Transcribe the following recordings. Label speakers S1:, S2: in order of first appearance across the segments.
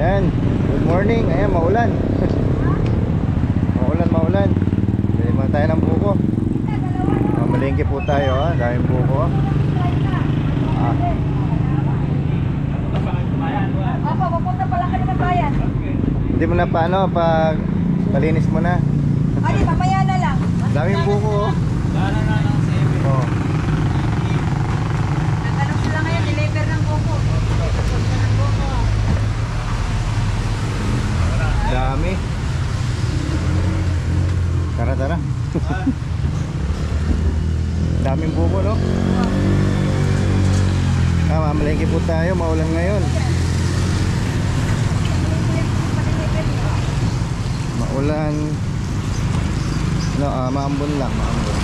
S1: Yan, good morning. Ayan, maulan. Maulan. Bili muna tayo ng buko. Mamalingki po tayo, ha. Daming buko.
S2: Opo, pupunta pala kayo ng bayan.
S1: Hindi mo na paano, pag palinis mo na.
S2: Ay, mamaya na lang.
S1: Daming buko, oh. Oh.
S2: Nagtanong sila ngayon, deliver ng buko.
S1: Dami. Tara. Daming buko, no? Mamalengke po tayo, maulan ngayon. Maulan. No, maambon lang, maambon.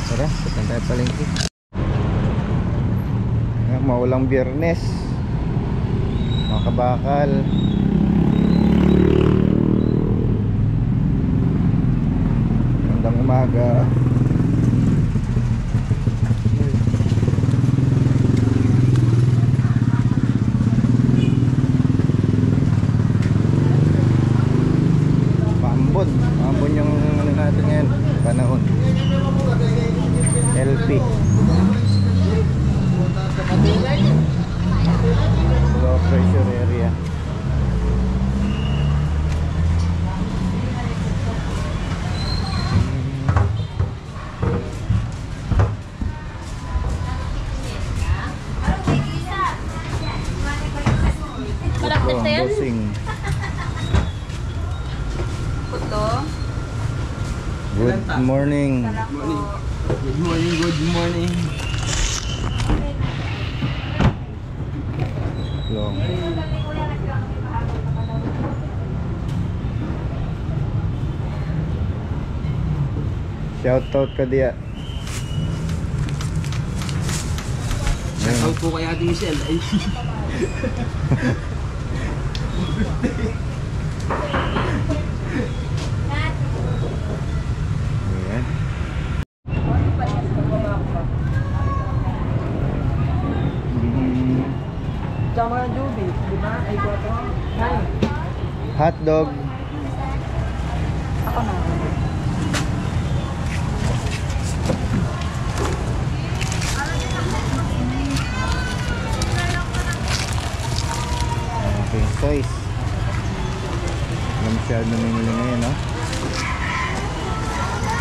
S1: Tara, punta tayo palengke. Maulang Biyernes. Mga kabakal. Magandang umaga. Maambon yung ano natin ngayon, panahon. LP. Low pressure area. Bossing. Good morning.
S3: Good morning.
S1: Long. Shout out ka diya.
S3: Shout out po kay Ate Michelle.
S4: Sama Juby, di ba? Ay, 4.
S1: Hot dog.
S4: Ako na.
S1: Okay, size. Alam siya namimili ngayon, no?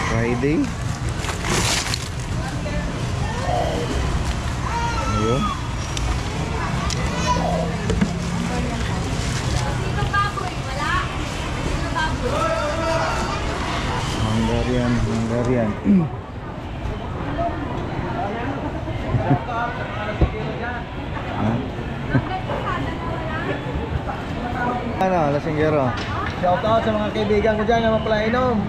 S1: Friday. Ayun. Hungarian. Ano, lasinggero?
S4: Shout out sa mga kaibigan ko dyan na mapalainom.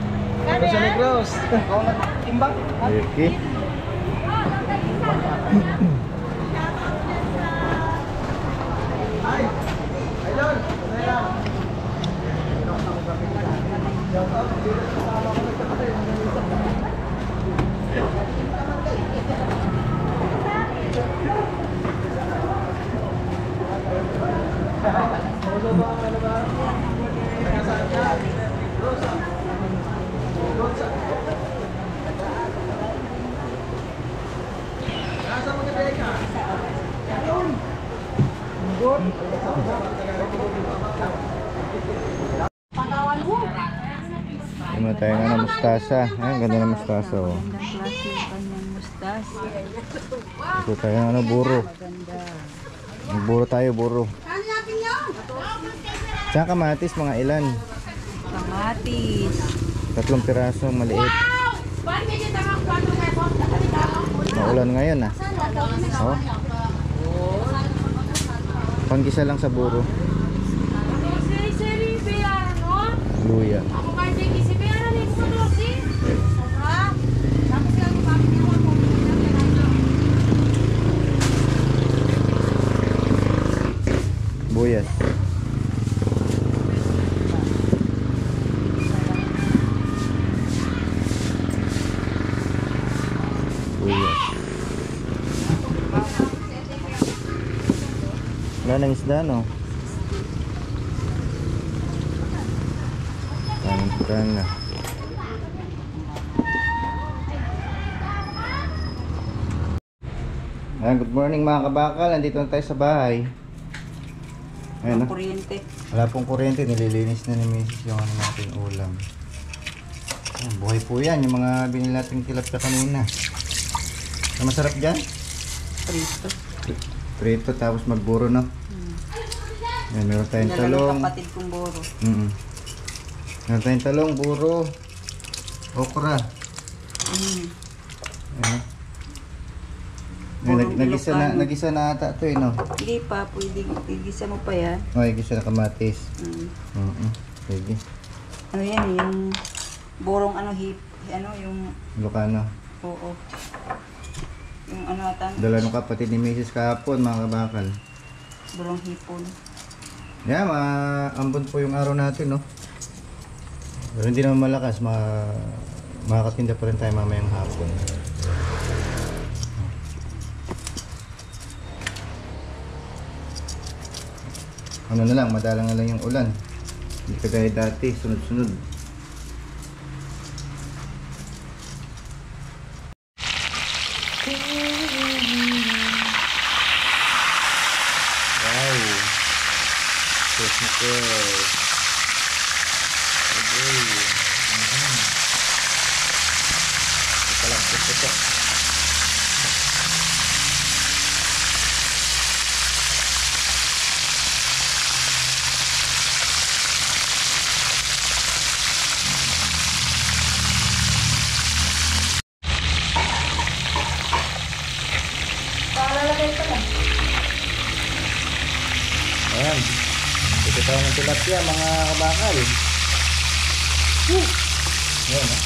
S4: Ito sa Negros. Ikaw nag-timbang?
S1: Ricky.
S4: Ay! Ayun! Shout out.
S1: Ano tayo nga ng mustasa. Ayan, ganda ng mustasa, oh.
S2: Gandang klase yung kanyang mustasa.
S1: Ito tayo nga ng buro. Buro tayo, buro. Tsaka kamatis, mga ilan?
S2: Kamatis.
S1: 3 piraso, maliit. Maulan ngayon, ah. Oh. Panggisa lang sa buro. Luya. Buyas. Wala nang isda, no? Kanan na. Ayan, good morning mga kabakal. Nandito na tayo sa bahay. Ayan, no?
S2: Kuryente.
S1: Wala pong kuryente. Nililinis na ni Mrs. yung ano natin ulam. Ayan, buhay po yan. Yung mga binili natin tilapia kanina. Ang masarap dyan?
S2: Prito.
S1: Prito tapos magburo, no? Ayan, meron tayong talong.
S2: Kapatid kong buro.
S1: Meron tayong talong, buro, okra. Ayan.
S2: Burong
S1: Nagisa na ata ito eh, no?
S2: Hindi pa, pwede. Igisa mo pa yan.
S1: Okay, gisa na kamatis. Sige.
S2: Ano yan, yung burong ano, yung,
S1: Ilocano.
S2: oo. Yung ano ata,
S1: Dala nung kapatid ni Mrs. kahapon, mga kabakal.
S2: burong hipon.
S1: Yan, ambon po yung araw natin, no? Pero hindi naman malakas, makakatinda pa rin tayo mamayang hapon. Ano na lang, madalang na lang yung ulan. Hindi kagaya dati, sunod-sunod. Wow! Christmas. Okay. Ito lang ito. Ayan. Ito tayo ng tilapia mga kabakal. Ayan, ha?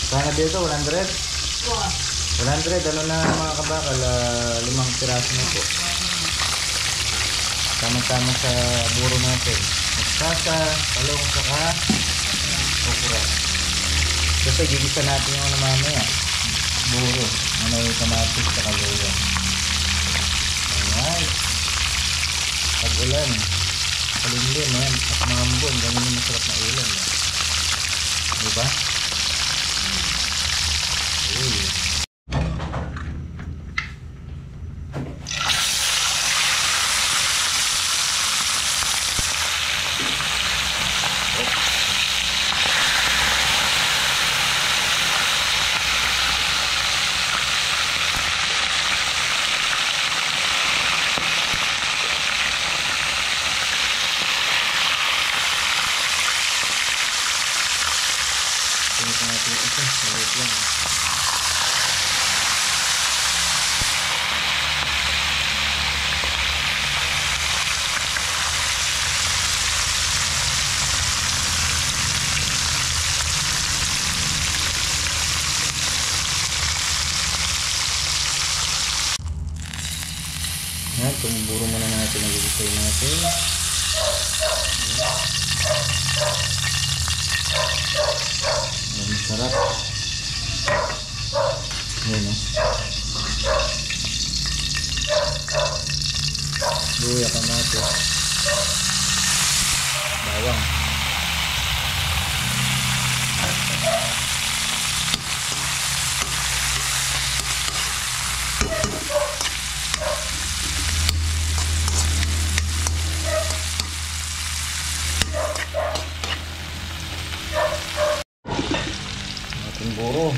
S1: Sana dito, 100? 100, ano na mga kabakal, 5 piraso na po. Tama-tama sa buro natin. Mustasa, talong, saka okra. Kasi gigisa natin yung ano mamaya. Buro. Ano yung kamatis sa kaluya. Alright. Pag-ulan. Kalimlim, ayan. At mambon. Ganun yung masarap na ulan. Diba? Uy. Ito natin ito. Salit lang. Ayan, tumuburo muna natin ang gusto natin. Ayan, sarap. Ayan, o. Luya, kamatis. Bawang. Ating buro.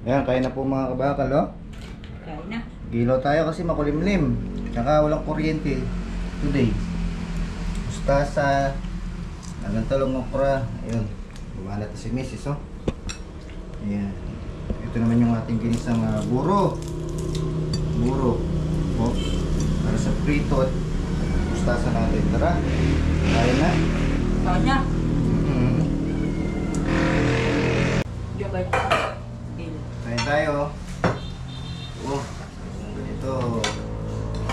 S1: Ayan, kaya na po mga kabakal, oh.
S2: Kaya na.
S1: Gilaw tayo kasi makulimlim. Tsaka walang kuryente today. Mustasa, nagang talong okra. Ayun, bumalat na si Mrs. Oh. Ayan. Ito naman yung ating ginisang buro. Buro. Oh. Para sa prito at mustasa natin. Tara. Kaya na.
S2: Kaya na.
S1: Mm-hmm.
S2: Jogay.
S1: Kaya tayo. Oh. Ganito.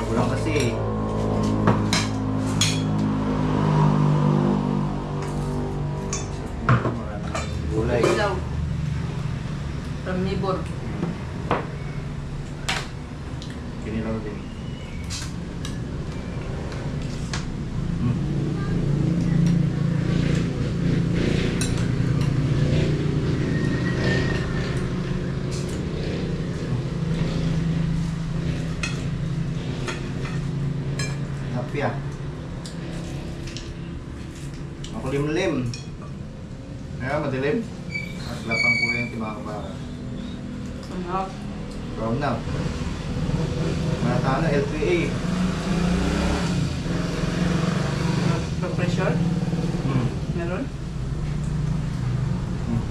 S1: Kulang kasi. Maraming gulay.
S2: Ilaw. From neighbor.
S1: Kinilaw din. Happy ah. Makulimlim. Kaya madilim. At lapang kuryente mga kabara.
S2: Ano?
S1: Brown na. Matano L3A.
S2: Pressure?
S1: Hmm.
S2: Meron?
S1: Hmm.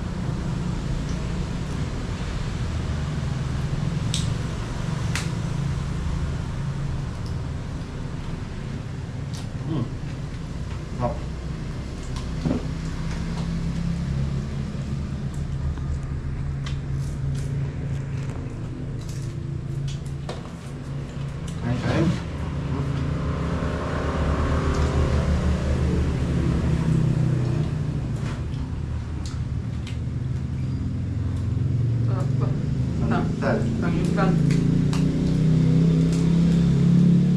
S1: Hmm. Hop. Kain.
S2: Sarap pa.
S1: Dal.
S2: Tangikan.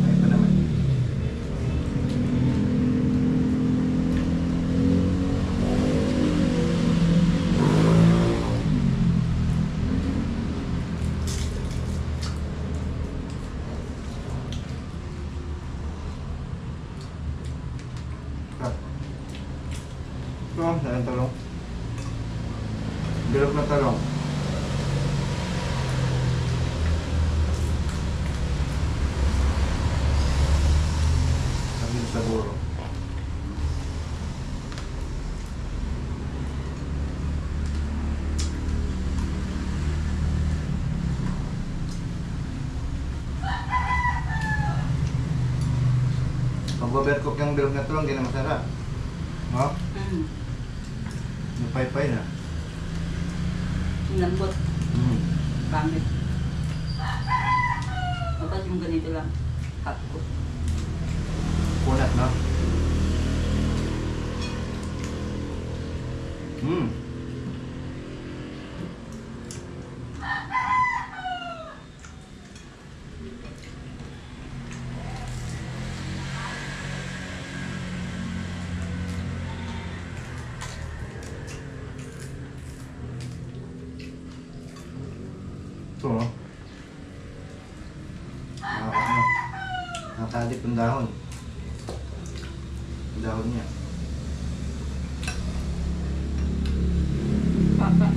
S1: Kain pa naman. Sarap. Ito, dalang talong. Bilog na talong. Sabi sa buro. Pag-overcook yung bilog na talong, hindi na masarap. No? Yung pay-pay na.
S2: Lambot. Pangit. Dapat yung ganito lang. Hot cook.
S1: Kunat, no? Ito, no? Nakakalip ang dahon. Ang dahon niya.
S2: Papa.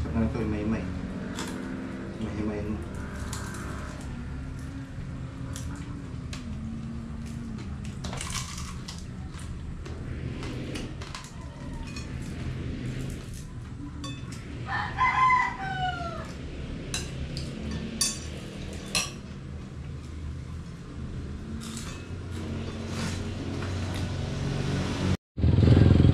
S1: Saka na ito, imay-imay. Imay-imayin mo.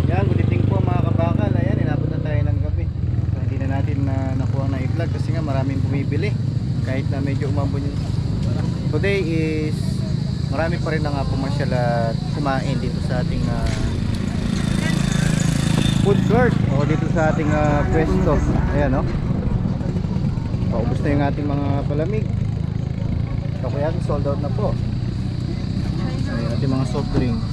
S1: Yan, good evening po mga kabakal. Ayan, inabot na tayo ng gabi. So, hindi na natin nakuha na i-vlog kasi nga maraming bumibili. Kahit na medyo umambon yung... Today is marami pa rin na nga pumasyal at kumain dito sa ating food court o dito sa ating pwesto. Ayan, no? Paubos na yung ating mga palamig. Takoyaki sold out na po. Ayun natin mga soft drinks.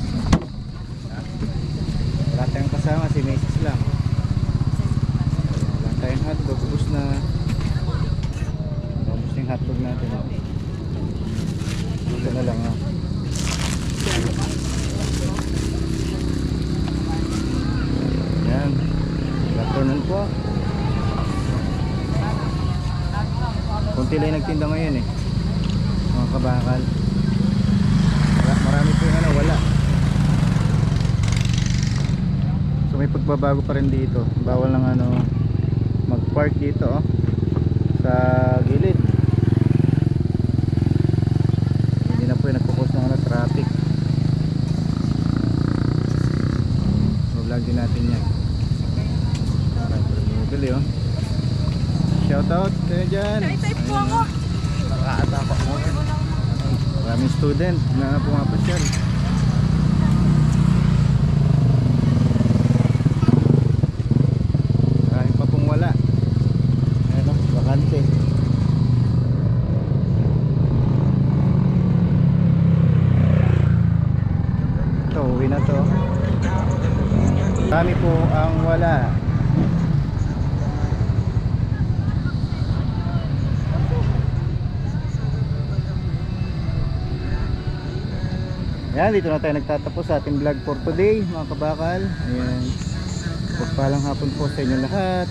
S1: Wala tayong kasama, si Macy's lang. Wala tayong hotdog, ubus na. Ubus na yung hotdog natin. Ito na lang, oh. Yan. Afternoon po. Kunti lang yung nagtinda ngayon eh, mga kabakal. Marami po yung ano, wala. So may pagbabago pa rin dito. Bawal lang ano mag-park dito, oh, sa gilid. Hindi na po yung nagpo-cause ng ano, traffic. Vlog din natin yan. Gali, oh. Shout out kayo dyan.
S2: Type po ako.
S1: Nakakatapak mo. Maraming student na pumapasyal. Marami pa pong wala. Ayan, oh, bakante. Ito, uwi na to. Marami po ang wala. Ayan, dito na tayo nagtatapos sa ating vlog for today, mga kabakal. Ayan, pagpalang hapon po sa inyo lahat.